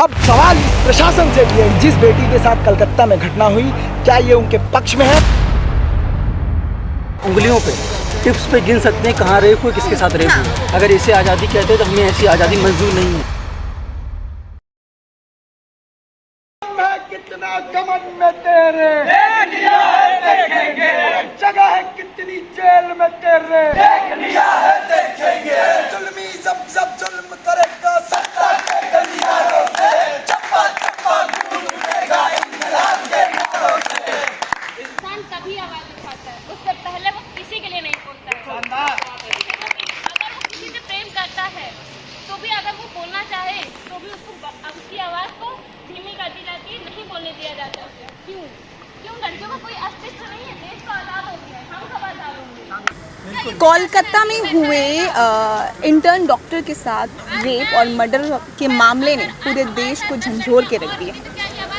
अब सवाल प्रशासन से भी है, जिस बेटी के साथ कलकत्ता में घटना हुई, क्या ये उनके पक्ष में है? उंगलियों पे टिप्स पे गिन सकते हैं कहाँ रेप हुई, किसके साथ रेप हुई। अगर इसे आज़ादी कहते हैं तो हमें ऐसी आज़ादी मंजूर नहीं है। कितना कमन में तेरे देख लिया है देखेंगे, जगह है कितनी जेल में तेरे देख लिया है देखेंगे। जुल्मी जब जुल्म करेगा सत्ता के गलियारों से, चप्पा चप्पा खून उठेगा इंकलाब के नारों से। इंसान तभी आवाज उठाता है, उससे पहले वो किसी के लिए नहीं बोलता है। अगर वो किसी से प्रेम करता है तो भी अगर वो बोलना चाहे तो भी उसकी आवाज को धीमी कर दी जाती है, नहीं बोलने दिया जाता है। क्यों लड़कियों का कोई अस्तित्व नहीं है? देश तो आज़ाद हो गया है, हम कब आज़ाद होंगे? कोलकाता में हुए इंटर्न डॉक्टर के साथ रेप और मर्डर के मामले ने पूरे देश को झंझोर के रख दिया।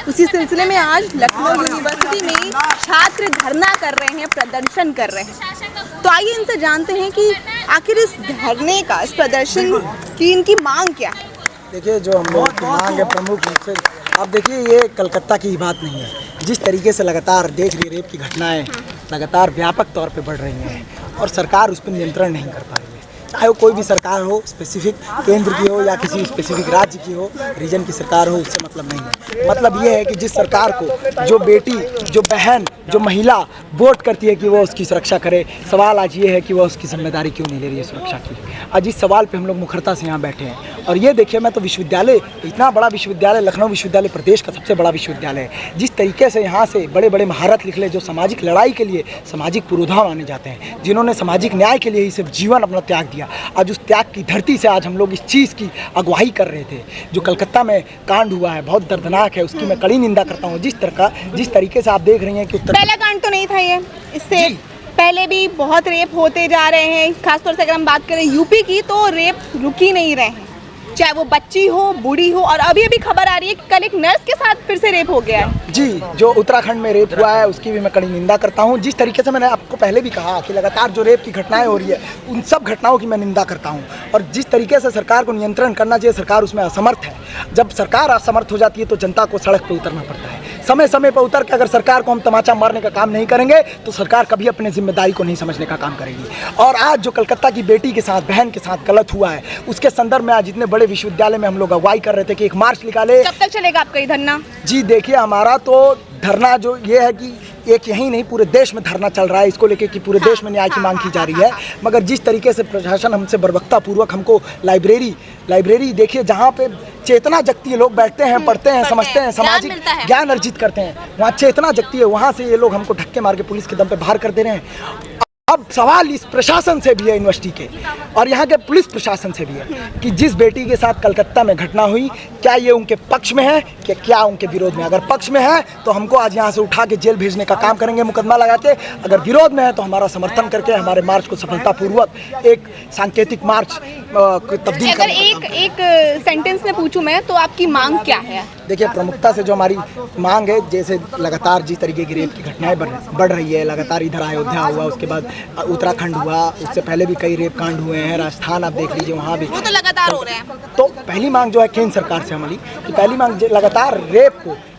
उसी सिलसिले में आज लखनऊ यूनिवर्सिटी में छात्र धरना कर रहे हैं, प्रदर्शन कर रहे हैं। तो आइए इनसे जानते हैं कि आखिर इस धरने का, इस प्रदर्शन की इनकी मांग क्या है। देखिए, जो हम लोग की मांग है प्रमुख रूप से, अब देखिए ये कलकत्ता की बात नहीं है। जिस तरीके से लगातार देख रही रेप की घटनाएं लगातार व्यापक तौर पे बढ़ रही हैं और सरकार उस पर नियंत्रण नहीं कर पा रही है। चाहे वो कोई भी सरकार हो, स्पेसिफिक केंद्र की हो या किसी स्पेसिफिक राज्य की हो, रीजन की सरकार हो, उससे मतलब नहीं है। मतलब ये है कि जिस सरकार को जो बेटी, जो बहन, जो महिला वोट करती है कि वो उसकी सुरक्षा करे, सवाल आज ये है कि वो उसकी जिम्मेदारी क्यों नहीं ले रही है सुरक्षा की। आज इस सवाल पे हम लोग मुखरता से यहाँ बैठे हैं। और ये देखिए, मैं तो विश्वविद्यालय, इतना बड़ा विश्वविद्यालय, लखनऊ विश्वविद्यालय प्रदेश का सबसे बड़ा विश्वविद्यालय है। जिस तरीके से यहाँ से बड़े बड़े महारथ निकले, जो सामाजिक लड़ाई के लिए सामाजिक पुरोधा माने जाते हैं, जिन्होंने सामाजिक न्याय के लिए ही सिर्फ जीवन अपना त्याग दिया, आज उस त्याग की धरती से आज हम लोग इस चीज़ की अगुवाई कर रहे थे। जो कलकत्ता में कांड हुआ है बहुत दर्दनाक है, उसकी मैं कड़ी निंदा करता हूँ। जिस तरीके से आप देख रही हैं कि पहला कांड तो नहीं था ये, इससे पहले भी बहुत रेप होते जा रहे हैं। खासतौर से अगर हम बात करें यूपी की, तो रेप रुक ही नहीं रहे हैं, चाहे वो बच्ची हो, बूढ़ी हो। और अभी खबर आ रही है कि कल एक नर्स के साथ फिर से रेप हो गया है। जी, जो उत्तराखंड में रेप हुआ है उसकी भी मैं कड़ी निंदा करता हूं। जिस तरीके से मैंने आपको पहले भी कहा कि लगातार जो रेप की घटनाएं हो रही है, उन सब घटनाओं की मैं निंदा करता हूं। और जिस तरीके से सरकार को नियंत्रण करना चाहिए, सरकार उसमें असमर्थ है। जब सरकार असमर्थ हो जाती है तो जनता को सड़क पर उतरना पड़ता है। समय समय पर उतर के अगर सरकार को हम तमाचा मारने का काम नहीं करेंगे तो सरकार कभी अपने जिम्मेदारी को नहीं समझने का काम करेगी। और आज जो कलकत्ता की बेटी के साथ, बहन के साथ गलत हुआ है, उसके संदर्भ में आज इतने बड़े विश्वविद्यालय में हम लोग अगुवाई कर रहे थे कि एक मार्च निकाले। कब तक चलेगा आपका ये धरना? जी देखिए, हमारा तो धरना जो ये है कि एक यही नहीं, पूरे देश में धरना चल रहा है इसको लेके कि पूरे देश में न्याय की मांग की जा रही है। मगर जिस तरीके से प्रशासन हमसे बर्बरता पूर्वक हमको लाइब्रेरी देखिए, जहाँ पे चेतना जगती है, लोग बैठते हैं, पढ़ते हैं, समझते हैं, सामाजिक ज्ञान अर्जित करते हैं, वहाँ चेतना जगती है, वहाँ से ये लोग हमको धक्के मार के पुलिस के दम पे बाहर कर दे रहे हैं। अब सवाल इस प्रशासन से भी है, यूनिवर्सिटी के और यहाँ के पुलिस प्रशासन से भी है कि जिस बेटी के साथ कलकत्ता में घटना हुई, क्या ये उनके पक्ष में है कि क्या उनके विरोध में? अगर पक्ष में है तो हमको आज यहाँ से उठा के जेल भेजने का काम करेंगे, मुकदमा लगा के। अगर विरोध में है तो हमारा समर्थन करके हमारे मार्च को सफलतापूर्वक एक सांकेतिक मार्च तब्दील अगर एक सेंटेंस में पूछूं मैं, तो आपकी मांग क्या है? देखिए, प्रमुखता से जो हमारी मांग है, जैसे लगातार जिस तरीके की रेप की घटनाएं बढ़ रही है, लगातार इधर अयोध्या हुआ, उसके बाद उत्तराखंड हुआ, उससे पहले भी कई रेप कांड हुए हैं, राजस्थान आप देख लीजिए, वहाँ भी वो तो लगातार हो रहे हैं। तो पहली मांग जो है केंद्र सरकार से हमारी, कि पहली मांग लगातार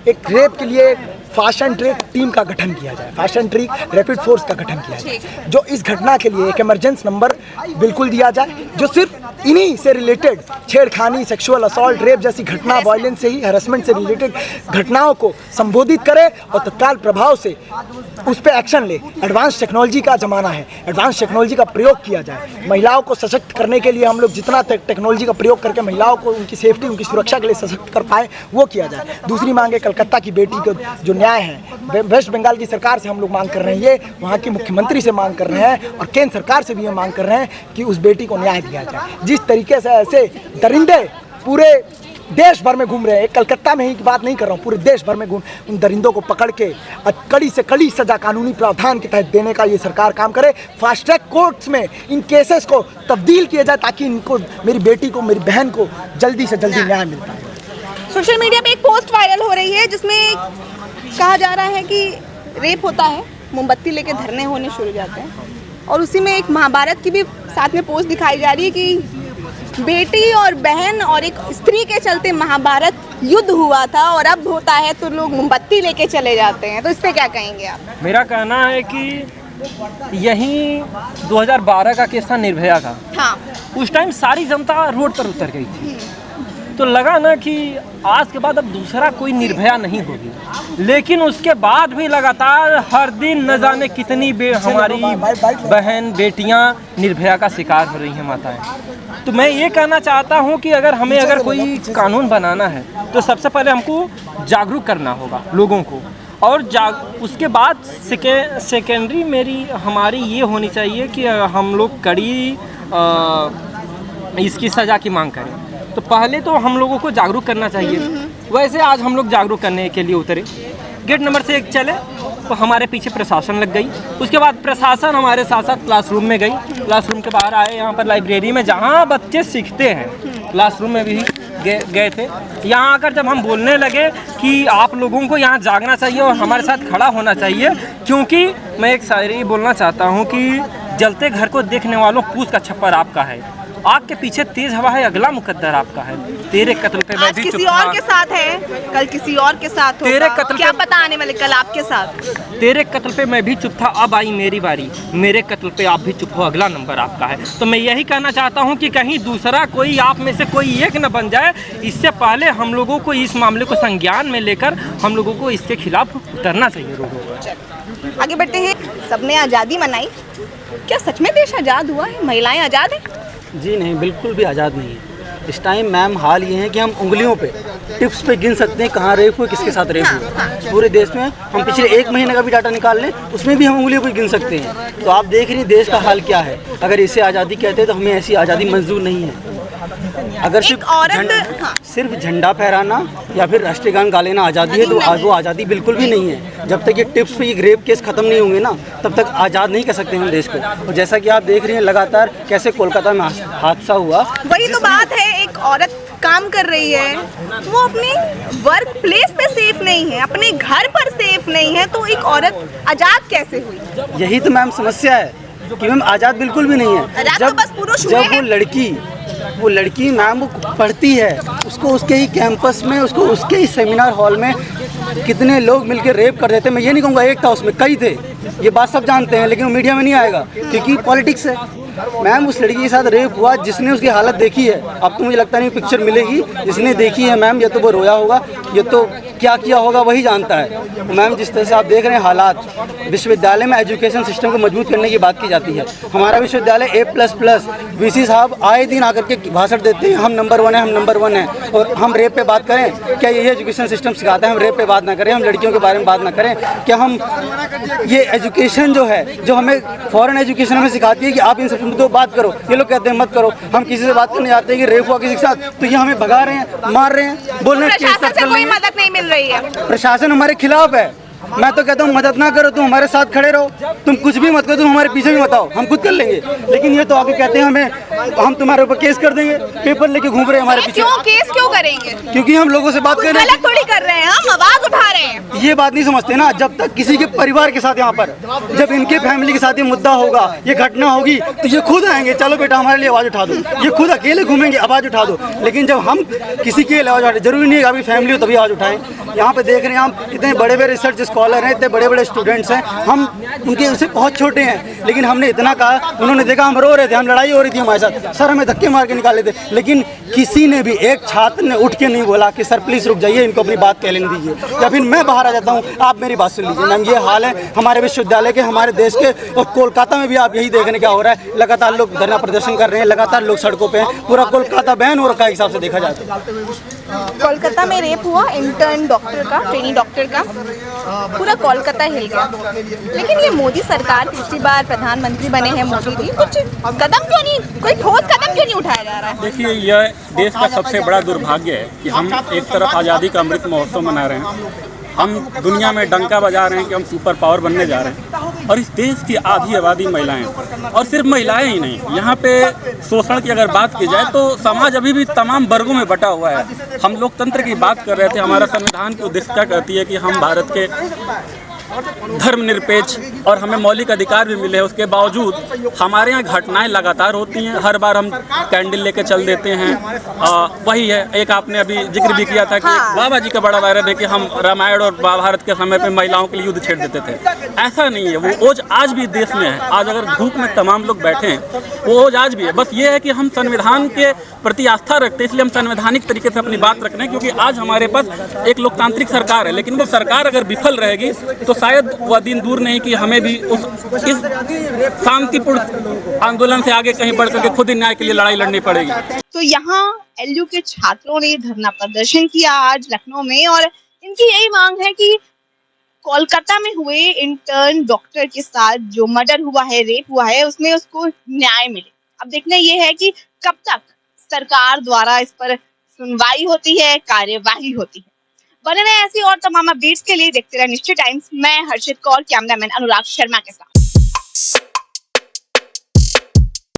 एक रेप के लिए फास्ट एंड ट्रैक टीम का गठन किया जाए, fast and track rapid force का गठन किया जाए, जो इस घटना के लिए एक इमरजेंसी नंबर बिल्कुल दिया जाए, जो सिर्फ इन्हीं से रिलेटेड छेड़खानी, सेक्सुअल असॉल्ट, रेप जैसी घटना, वायलेंस से ही, हैरेसमेंट से रिलेटेड घटनाओं को संबोधित करे और तत्काल प्रभाव से उस पर एक्शन ले। एडवांस टेक्नोलॉजी का ज़माना है, एडवांस टेक्नोलॉजी का प्रयोग किया जाए। महिलाओं को सशक्त करने के लिए हम लोग जितना टेक्नोलॉजी का प्रयोग करके महिलाओं को उनकी सेफ्टी, उनकी सुरक्षा के लिए सशक्त कर पाए, वो किया जाए। दूसरी मांग है कलकत्ता की बेटी को जो न्याय है, वेस्ट बंगाल की सरकार से हम लोग मांग कर रहे हैं, ये वहाँ की मुख्यमंत्री से मांग कर रहे हैं और केंद्र सरकार से भी ये मांग कर रहे हैं कि उस बेटी को न्याय दिया जाए। जिस तरीके से ऐसे दरिंदे पूरे देश भर में घूम रहे हैं, एक कलकत्ता में ही की बात नहीं कर रहा हूँ, पूरे देश भर में घूम, उन दरिंदों को पकड़ के कड़ी से कड़ी सजा कानूनी प्रावधान के तहत देने का ये सरकार काम करे। फास्ट ट्रैक कोर्ट्स में इन केसेस को तब्दील किया जाए ताकि इनको, मेरी बेटी को, मेरी बहन को जल्दी से जल्दी न्याय मिलता है। सोशल मीडिया पे एक पोस्ट वायरल हो रही है जिसमें कहा जा रहा है कि रेप होता है, मोमबत्ती लेके धरने होने शुरू हो जाते हैं, और उसी में एक महाभारत की भी साथ में पोस्ट दिखाई जा रही है कि बेटी और बहन और एक स्त्री के चलते महाभारत युद्ध हुआ था और अब होता है तो लोग मोमबत्ती लेके चले जाते हैं, तो इस पे क्या कहेंगे आप? मेरा कहना है कि यही 2012 का केस था निर्भया का। हाँ, उस टाइम सारी जनता रोड पर उतर गई थी, तो लगा ना कि आज के बाद अब दूसरा कोई निर्भया नहीं होगी, लेकिन उसके बाद भी लगातार हर दिन न जाने कितनी हमारी बहन बेटियां निर्भया का शिकार हो रही हैं, माताएं। तो मैं ये कहना चाहता हूं कि अगर कोई कानून बनाना है तो सबसे पहले हमको जागरूक करना होगा लोगों को, और उसके बाद सेकेंडरी हमारी ये होनी चाहिए कि हम लोग कड़ी इसकी सज़ा की मांग करें। तो पहले तो हम लोगों को जागरूक करना चाहिए। वैसे आज हम लोग जागरूक करने के लिए उतरे, गेट नंबर से 1 चले तो हमारे पीछे प्रशासन लग गई। उसके बाद प्रशासन हमारे साथ साथ क्लासरूम में गई, क्लासरूम के बाहर आए, यहाँ पर लाइब्रेरी में जहाँ बच्चे सीखते हैं क्लासरूम में भी गए थे। यहाँ आकर जब हम बोलने लगे कि आप लोगों को यहाँ जागना चाहिए और हमारे साथ खड़ा होना चाहिए, क्योंकि मैं एक शायरी बोलना चाहता हूँ कि जलते घर को देखने वालों पूछ का छप्पर आपका है, आग के पीछे तेज हवा है, अगला मुकद्दर आपका है, तेरे कत्ल पे मैं भी चुप था। किसी और के साथ है, कल किसी और के साथ होगा, तेरे कत्ल क्या पता आने वाले कल आपके साथ। तेरे कत्ल पे मैं भी चुप था, अब आई मेरी बारी, मेरे कत्ल पे आप भी चुप हो, अगला नंबर आपका है। तो मैं यही कहना चाहता हूं कि कहीं दूसरा कोई आप में से कोई एक न बन जाए। इससे पहले हम लोगों को इस मामले को संज्ञान में लेकर हम लोगों को इसके खिलाफ उतरना चाहिए लोगों को। आगे बढ़ते हैं। सबने आज़ादी मनाई, क्या सच में देश आज़ाद हुआ है? महिलाएं आज़ाद हैं? जी नहीं, बिल्कुल भी आज़ाद नहीं है। इस टाइम मैम हाल ये है कि हम उंगलियों पे टिप्स पे गिन सकते हैं कहाँ रेप हुए, किसके साथ रेप हुए। पूरे देश में हम पिछले 1 महीने का भी डाटा निकाल लें, उसमें भी हम उंगलियों पे गिन सकते हैं। तो आप देख रही हैं देश का हाल क्या है। अगर इसे आज़ादी कहते हैं तो हमें ऐसी आज़ादी मंजूर नहीं है। अगर सिर्फ झंडा फहराना या फिर राष्ट्रीय गान गा लेना आज़ादी है, तो वो आज़ादी बिल्कुल भी नहीं है। जब तक ये टिप्स पे ये रेप केस ख़त्म नहीं होंगे ना, तब तक आज़ाद नहीं कर सकते हम देश को। और जैसा कि आप देख रही हैं लगातार कैसे कोलकाता में हादसा हुआ। वही तो बात है, एक औरत काम कर रही है, वो अपने वर्क प्लेस पे सेफ नहीं है, अपने घर पर सेफ नहीं है, तो एक औरत आज़ाद कैसे हुई? यही तो मैम समस्या है कि मैम आज़ाद बिल्कुल भी नहीं है। जब वो लड़की मैम वो पढ़ती है, उसको उसके ही कैंपस में, उसको उसके ही सेमिनार हॉल में कितने लोग मिलकर रेप कर देते हैं। मैं ये नहीं कहूँगा एक था, उसमें कई थे, ये बात सब जानते हैं, लेकिन वो मीडिया में नहीं आएगा क्योंकि पॉलिटिक्स है। मैम उस लड़की के साथ रेप हुआ, जिसने उसकी हालत देखी है, अब तो मुझे लगता नहीं पिक्चर मिलेगी, जिसने देखी है मैम, या तो वो रोया होगा, ये तो क्या किया होगा वही जानता है। मैम जिस तरह से आप देख रहे हैं हालात, विश्वविद्यालय में एजुकेशन सिस्टम को मजबूत करने की बात की जाती है। हमारा विश्वविद्यालय A++, वीसी साहब आए दिन आकर के भाषण देते हैं, हम नंबर 1 है, हम नंबर 1 है, और हम रेप पे बात करें? क्या यही एजुकेशन सिस्टम सिखाता है हम रेप पे बात ना करें, हम लड़कियों के बारे में बात ना करें? क्या हम ये एजुकेशन जो है, जो हमें फॉरेन एजुकेशन हमें सिखाती है कि आप इन सब मुद्दों पर बात करो, ये लोग कहते हैं मत करो। हम किसी से बात करने जाते हैं कि रेप हुआ किसी के साथ, तो ये हमें भगा रहे हैं, मार रहे हैं, बोल रहे हैं प्रशासन से कोई मदद नहीं मिल रही है। प्रशासन हमारे खिलाफ है। मैं तो कहता हूँ मदद ना करो, तुम हमारे साथ खड़े रहो, तुम कुछ भी मत करो, तुम हमारे पीछे भी मत आओ, हम खुद कर लेंगे। लेकिन ये तो आगे कहते हैं हम तुम्हारे ऊपर केस कर देंगे, पेपर लेके घूम रहे हैं हमारे पीछे। क्यों केस क्यों करेंगे? क्योंकि हम लोगों से बात कर रहे हैं, गलत थोड़ी कर रहे हैं, हम आवाज उठा रहे हैं। ये बात नहीं समझते ना, जब तक किसी के परिवार के साथ यहाँ पर, जब इनके फैमिली के साथ ये मुद्दा होगा, ये घटना होगी, तो ये खुद आएंगे, चलो बेटा हमारे लिए आवाज़ उठा दो, ये खुद अकेले घूमेंगे, आवाज़ उठा दो। लेकिन जब हम किसी के लिए आवाज़ उठाए, जरूरी नहीं है आपकी फैमिली हो तभी आवाज़ उठाएं। यहाँ पे देख रहे हैं हम, इतने बड़े बड़े रिसर्च स्कॉलर हैं, इतने बड़े बड़े स्टूडेंट्स हैं, हम उनके उससे बहुत छोटे हैं, लेकिन हमने इतना कहा, उन्होंने देखा हम रो रहे थे, हम लड़ाई हो रही थी हमारे साथ, सर हमें धक्के मार के निकाले थे, लेकिन किसी ने भी, एक छात्र ने उठ के नहीं बोला कि सर प्लीज़ रुक जाइए, इनको अपनी बात कह लेने दीजिए, या फिर मैं बाहर आ जाता हूँ, आप मेरी बात सुन लीजिए। मैम ये हाल है हमारे विश्वविद्यालय के, हमारे देश के, और कोलकाता में भी आप यही देखने क्या हो रहा है। लगातार लोग धरना प्रदर्शन कर रहे हैं, लगातार लोग सड़कों पर हैं, पूरा कोलकाता बैन हो रखा है हिसाब से देखा जाए तो। कोलकाता में रेप हुआ इंटर्न डॉक्टर का, ट्रेनी डॉक्टर का, पूरा कोलकाता हिल गया। लेकिन ये मोदी सरकार, तीसरी बार प्रधानमंत्री बने हैं मोदी जी, कुछ कदम क्यों नहीं, कोई ठोस कदम क्यों नहीं उठाया जा रहा है? देखिए, यह देश का सबसे बड़ा दुर्भाग्य है कि हम एक तरफ आज़ादी का अमृत महोत्सव मना रहे हैं, हम दुनिया में डंका बजा रहे हैं कि हम सुपर पावर बनने जा रहे हैं, और इस देश की आधी आबादी महिलाएं, और सिर्फ महिलाएं ही नहीं, यहाँ पे शोषण की अगर बात की जाए तो समाज अभी भी तमाम वर्गों में बटा हुआ है। हम लोकतंत्र की बात कर रहे थे, हमारा संविधान की उद्देश्यता कहती है कि हम भारत के धर्मनिरपेक्ष और हमें मौलिक अधिकार भी मिले हैं, उसके बावजूद हमारे यहाँ घटनाएं लगातार होती हैं। हर बार हम कैंडल लेके चल देते हैं। वही है, एक आपने अभी जिक्र भी किया था कि बाबा जी का बड़ा वायरल है कि हम रामायण और महाभारत के समय पे महिलाओं के लिए युद्ध छेड़ देते थे। ऐसा नहीं है, वो ओज आज भी देश में है। आज अगर धूप में तमाम लोग बैठे हैं, वो ओज आज भी है। बस ये है कि हम संविधान के प्रति आस्था रखते हैं, इसलिए हम संवैधानिक तरीके से अपनी बात रख रहे हैं, क्योंकि आज हमारे पास एक लोकतांत्रिक सरकार है। लेकिन वो सरकार अगर विफल रहेगी तो शायद वह दिन दूर नहीं कि हमें भी इस शांतिपूर्ण आंदोलन से आगे कहीं बढ़ करके खुद ही न्याय के लिए लड़ाई लड़नी पड़ेगी। तो यहाँ एलयू के छात्रों ने धरना प्रदर्शन किया आज लखनऊ में, और इनकी यही मांग है कि कोलकाता में हुए इंटर्न डॉक्टर के साथ जो मर्डर हुआ है, रेप हुआ है, उसमें उसको न्याय मिले। अब देखना ये है कि कब तक सरकार द्वारा इस पर सुनवाई होती है, कार्यवाही होती है। बने रहे ऐसी और तमाम अपडेट्स के लिए देखते रहे निश्चित टाइम्स। मैं हर्षित कौर, कैमरामैन अनुराग शर्मा के साथ।